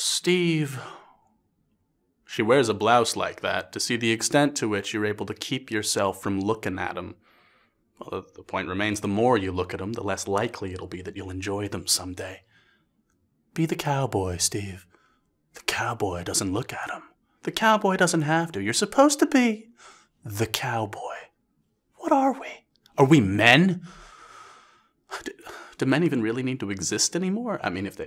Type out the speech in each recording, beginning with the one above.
Steve. She wears a blouse like that to see the extent to which you're able to keep yourself from looking at them. Well, the point remains, the more you look at them, the less likely it'll be that you'll enjoy them someday. Be the cowboy, Steve. The cowboy doesn't look at them. The cowboy doesn't have to. You're supposed to be the cowboy. What are we? Are we men? Do men even really need to exist anymore? I mean, if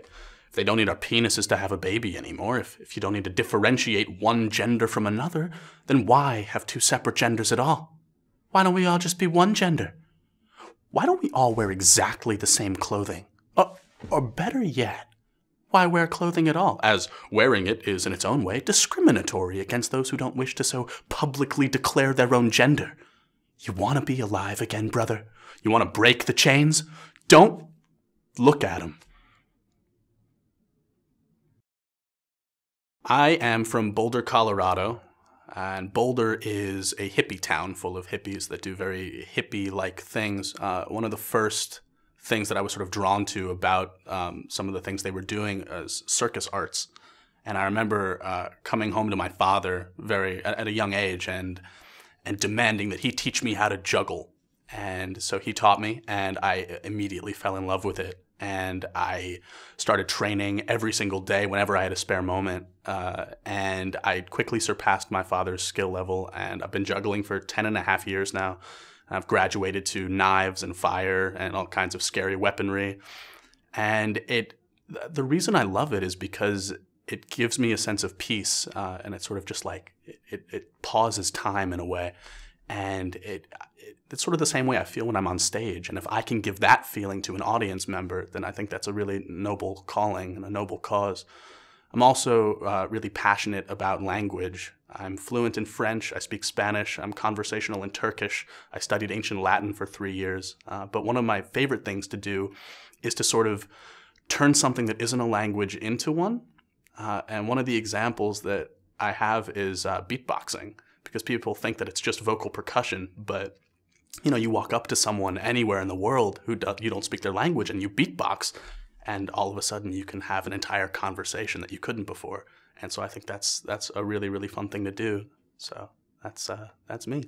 they don't need our penises to have a baby anymore, if you don't need to differentiate one gender from another, then why have two separate genders at all? Why don't we all just be one gender? Why don't we all wear exactly the same clothing? Or better yet, why wear clothing at all, as wearing it is in its own way discriminatory against those who don't wish to so publicly declare their own gender? You want to be alive again, brother? You want to break the chains? Don't look at them. I am from Boulder, Colorado, and Boulder is a hippie town full of hippies that do very hippie-like things. One of the first things that I was sort of drawn to about some of the things they were doing as circus arts. And I remember coming home to my father at a young age and demanding that he teach me how to juggle. And so he taught me, and I immediately fell in love with it. And I started training every single day whenever I had a spare moment. And I quickly surpassed my father's skill level, and I've been juggling for 10.5 years now. I've graduated to knives and fire and all kinds of scary weaponry. And the reason I love it is because it gives me a sense of peace, and it's sort of just like, it pauses time in a way. And it's sort of the same way I feel when I'm on stage. And if I can give that feeling to an audience member, then I think that's a really noble calling and a noble cause. I'm also really passionate about language. I'm fluent in French, I speak Spanish, I'm conversational in Turkish, I studied ancient Latin for 3 years. But one of my favorite things to do is to sort of turn something that isn't a language into one. And one of the examples that I have is beatboxing, because people think that it's just vocal percussion, but you walk up to someone anywhere in the world who you don't speak their language and you beatbox, and all of a sudden you can have an entire conversation that you couldn't before. And so I think that's a really, really fun thing to do. So that's me.